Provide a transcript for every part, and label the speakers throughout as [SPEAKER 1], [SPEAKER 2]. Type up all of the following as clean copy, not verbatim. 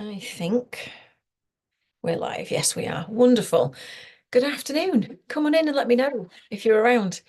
[SPEAKER 1] I think we're live. Yes, we are. Wonderful. Good afternoon. Come on in and let me know if you're around.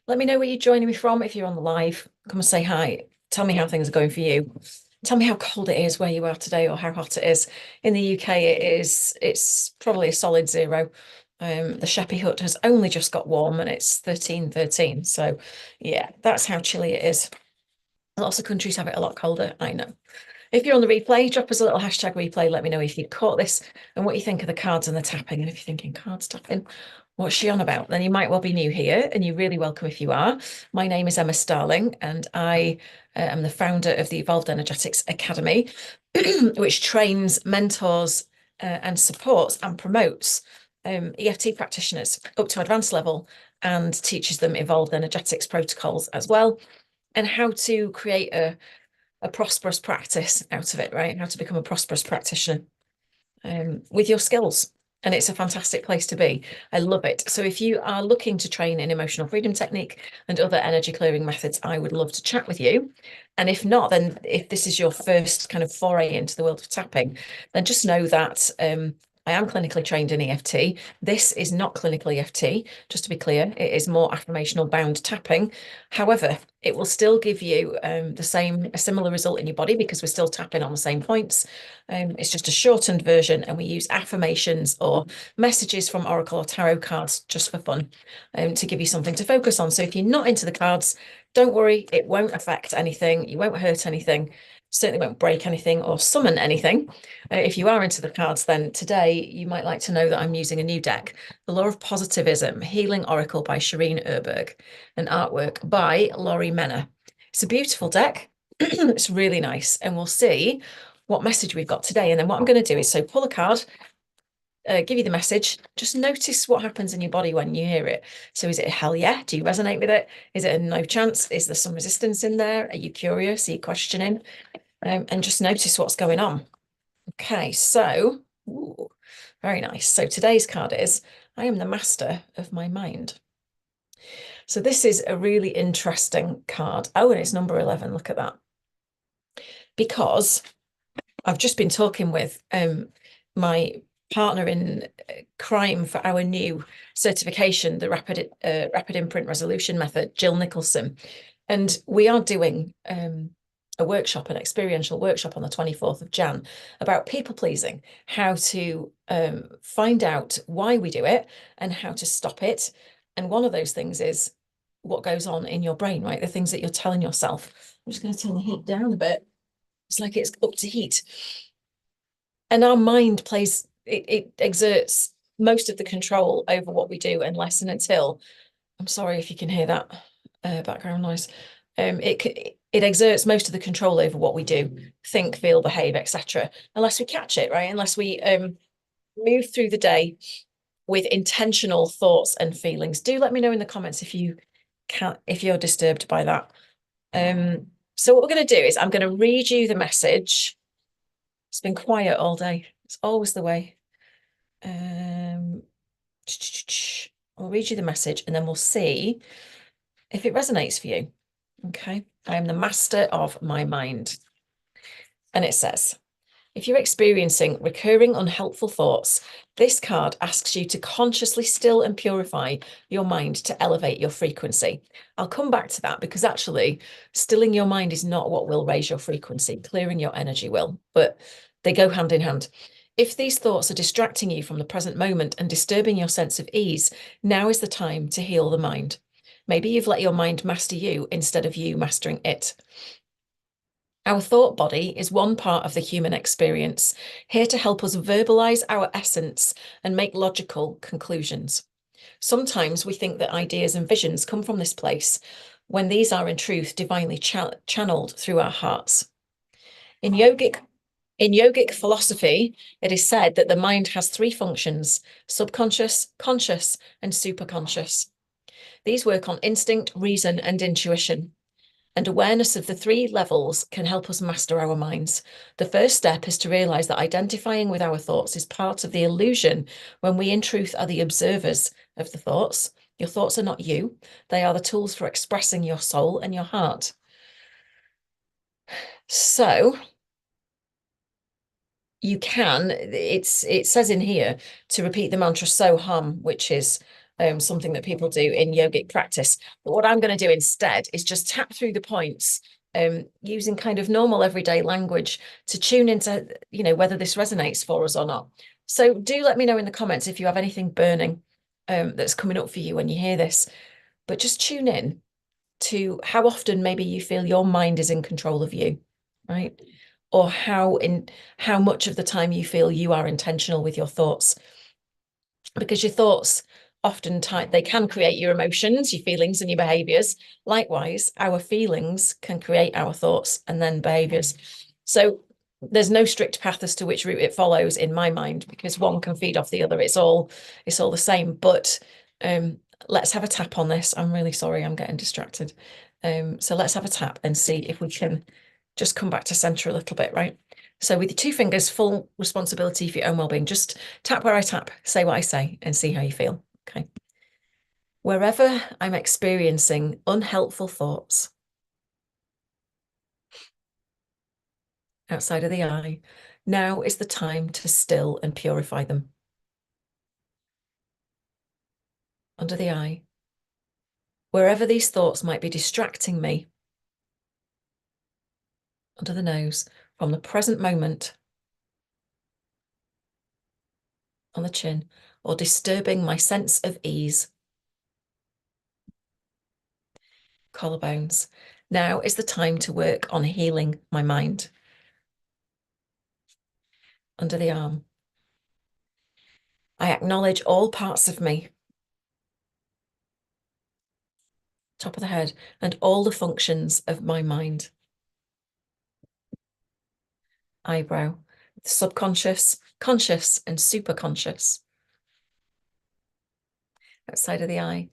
[SPEAKER 1] Let me know where you're joining me from. If you're on the live, come and say hi. Tell me how things are going for you. Tell me how cold it is where you are today or how hot it is. In the UK, it's probably a solid zero. The Sheppey Hut has only just got warm and it's 13. So yeah, that's how chilly it is. Lots of countries have it a lot colder, I know. If you're on the replay, drop us a little hashtag replay. Let me know if you caught this and what you think of the cards and the tapping. And if you're thinking cards tapping, what's she on about? Then you might well be new here, and you're really welcome if you are. My name is Emma Starling, and I am the founder of the Evolved Energetics Academy, which trains, mentors, and supports and promotes EFT practitioners up to advanced level and teaches them evolved energetics protocols as well, and how to create a prosperous practice out of it, right? How to become a prosperous practitioner with your skills. And it's a fantastic place to be. I love it. So if you are looking to train in emotional freedom technique and other energy clearing methods, I would love to chat with you. And if not, then if this is your first kind of foray into the world of tapping, then just know that I am clinically trained in EFT. This is not clinical EFT, just to be clear. It is more affirmational bound tapping. However, it will still give you a similar result in your body because we're still tapping on the same points. It's just a shortened version, and we use affirmations or messages from Oracle or Tarot cards just for fun to give you something to focus on. So if you're not into the cards, don't worry, it won't affect anything. You won't hurt anything. Certainly won't break anything or summon anything. If you are into the cards, then today you might like to know that I'm using a new deck, The Law of Positivism, Healing Oracle by Shireen Erberg, an artwork by Laurie Menner. It's a beautiful deck. It's really nice. And we'll see what message we've got today. And then what I'm going to do is pull a card, give you the message, just notice what happens in your body when you hear it. So is it a hell yeah? Do you resonate with it? Is it a no chance? Is there some resistance in there? Are you curious? Are you questioning? And just notice what's going on. Okay, so ooh, very nice. So today's card is I am the master of my mind. So this is a really interesting card. Oh, and it's number 11. Look at that. Because I've just been talking with my partner in crime for our new certification, the rapid imprint resolution method, Jill Nicholson. And we are doing a workshop, an experiential workshop on the 24th of Jan about people pleasing, how to find out why we do it and how to stop it. And one of those things is what goes on in your brain, right? The things that you're telling yourself. I'm just going to turn the heat down a bit. It's like it's up to heat. And our mind it exerts most of the control over what we do unless and until, I'm sorry if you can hear that background noise. It exerts most of the control over what we do, think, feel, behave, etc. Unless we catch it, right? Unless we move through the day with intentional thoughts and feelings. Do let me know in the comments if you're disturbed by that. So what we're going to do is I'm going to read you the message. It's been quiet all day. It's always the way. I'll read you the message and then we'll see if it resonates for you. Okay. I am the master of my mind. And it says, if you're experiencing recurring unhelpful thoughts, this card asks you to consciously still and purify your mind to elevate your frequency. I'll come back to that because actually stilling your mind is not what will raise your frequency. Clearing your energy will, but they go hand in hand. If these thoughts are distracting you from the present moment and disturbing your sense of ease, now is the time to heal the mind. Maybe you've let your mind master you instead of you mastering it. Our thought body is one part of the human experience, here to help us verbalize our essence and make logical conclusions. Sometimes we think that ideas and visions come from this place, when these are in truth divinely channeled through our hearts. In yogic philosophy, it is said that the mind has three functions: subconscious, conscious, and superconscious. These work on instinct, reason, and intuition. And awareness of the three levels can help us master our minds. The first step is to realize that identifying with our thoughts is part of the illusion when we in truth are the observers of the thoughts. Your thoughts are not you. They are the tools for expressing your soul and your heart. So you can, it says in here to repeat the mantra Soham, which is something that people do in yogic practice. But what I'm going to do instead is just tap through the points using kind of normal everyday language to tune into, whether this resonates for us or not. So do let me know in the comments if you have anything burning that's coming up for you when you hear this. But just tune in to how often maybe you feel your mind is in control of you, right? Or how much of the time you feel you are intentional with your thoughts. Because your thoughts often they can create your emotions, your feelings, and your behaviors. Likewise, our feelings can create our thoughts and then behaviors. So there's no strict path as to which route it follows in my mind, because one can feed off the other. It's all the same. But let's have a tap on this. I'm really sorry, I'm getting distracted. So let's have a tap and see if we can just come back to center a little bit, right? So with your two fingers, full responsibility for your own well-being. Just tap where I tap, say what I say, and see how you feel. Okay. Wherever I'm experiencing unhelpful thoughts outside of the eye, now is the time to still and purify them. Under the eye, wherever these thoughts might be distracting me, under the nose, from the present moment, on the chin, or disturbing my sense of ease. Collarbones. Now is the time to work on healing my mind. Under the arm. I acknowledge all parts of me. Top of the head, and all the functions of my mind. Eyebrow. Subconscious, conscious, and superconscious. Outside of the eye.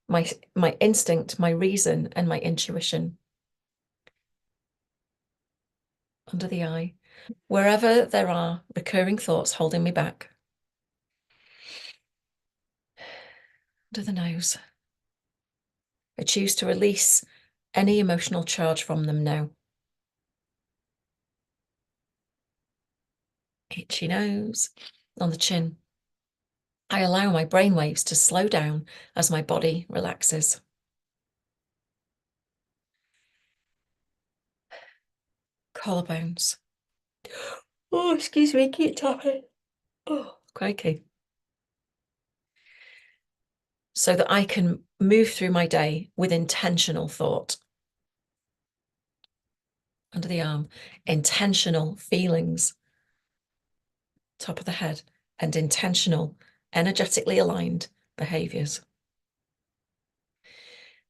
[SPEAKER 1] My instinct, my reason, and my intuition. Under the eye. Wherever there are recurring thoughts holding me back. Under the nose. I choose to release any emotional charge from them now. Itchy nose. On the chin. I allow my brain waves to slow down as my body relaxes. Collarbones. Oh, excuse me, keep tapping. Oh, crikey. So that I can move through my day with intentional thought. Under the arm, intentional feelings. Top of the head, and intentional, energetically aligned behaviors.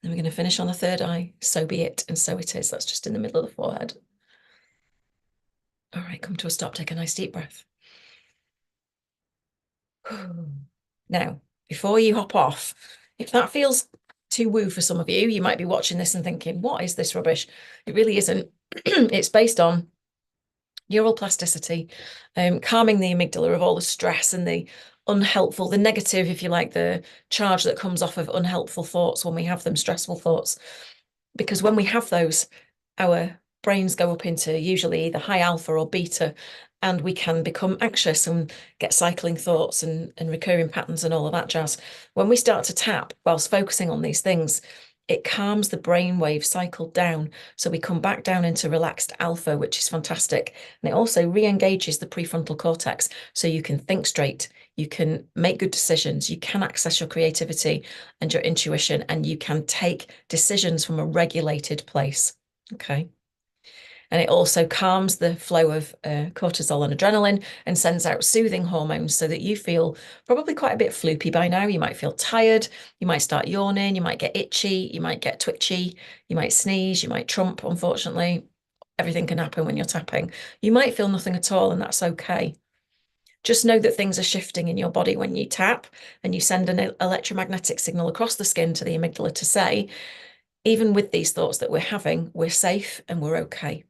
[SPEAKER 1] Then we're going to finish on the third eye. So be it, and so it is. That's just in the middle of the forehead. All right, come to a stop. Take a nice deep breath. Now, before you hop off, if that feels too woo for some of you, you might be watching this and thinking, what is this rubbish? It really isn't. It's based on neural plasticity, calming the amygdala of all the stress and the unhelpful, the negative, if you like, the charge that comes off of unhelpful thoughts when we have them, stressful thoughts. Because when we have those, our brains go up into usually either high alpha or beta, and we can become anxious and get cycling thoughts and recurring patterns and all of that jazz. When we start to tap whilst focusing on these things, it calms the brainwave cycle down. So we come back down into relaxed alpha, which is fantastic. And it also re-engages the prefrontal cortex. So you can think straight, you can make good decisions, you can access your creativity and your intuition, and you can take decisions from a regulated place. Okay. And it also calms the flow of cortisol and adrenaline and sends out soothing hormones so that you feel probably quite a bit floopy by now. You might feel tired, you might start yawning, you might get itchy, you might get twitchy, you might sneeze, you might trump, unfortunately. Everything can happen when you're tapping. You might feel nothing at all, and that's okay. Just know that things are shifting in your body when you tap, and you send an electromagnetic signal across the skin to the amygdala to say, even with these thoughts that we're having, we're safe and we're okay,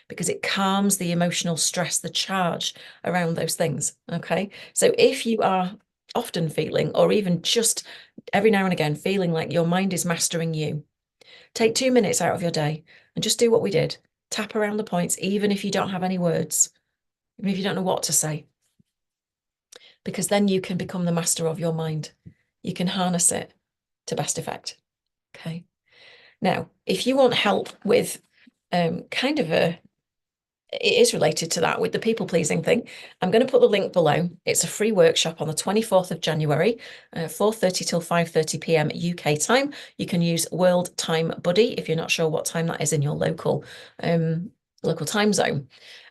[SPEAKER 1] because it calms the emotional stress, the charge around those things. Okay. So if you are often feeling, or even just every now and again, feeling like your mind is mastering you, take 2 minutes out of your day and just do what we did. Tap around the points, even if you don't have any words. even if you don't know what to say, because then you can become the master of your mind. You can harness it to best effect. Okay. Now, if you want help with kind of it is related to that with the people pleasing thing, I'm going to put the link below. It's a free workshop on the 24th of January, 4:30 till 5:30 p.m. UK time. You can use World Time Buddy if you're not sure what time that is in your local time zone.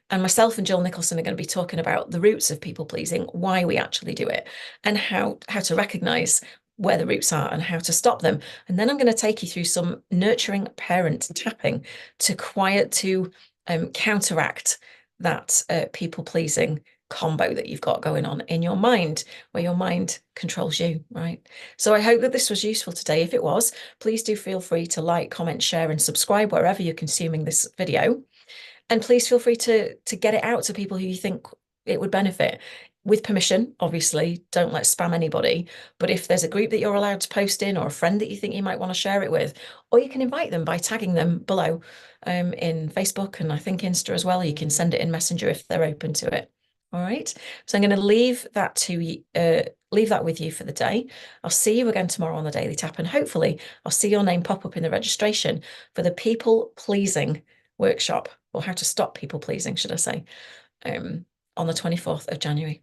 [SPEAKER 1] And myself and Jill Nicholson are going to be talking about the roots of people pleasing, why we actually do it, and how to recognize where the roots are and how to stop them. And then I'm going to take you through some nurturing parent tapping to counteract that people pleasing combo that you've got going on in your mind, where your mind controls you, right? So I hope that this was useful today. If it was, please do feel free to like, comment, share, and subscribe wherever you're consuming this video. And please feel free to get it out to people who you think it would benefit. With permission, obviously, don't let spam anybody. But if there's a group that you're allowed to post in or a friend that you think you might want to share it with, or you can invite them by tagging them below in Facebook and I think Insta as well. You can send it in Messenger if they're open to it. All right. So I'm going to leave that with you for the day. I'll see you again tomorrow on the Daily Tap, and hopefully I'll see your name pop up in the registration for the people pleasing workshop, or how to stop people pleasing, should I say, on the 24th of January.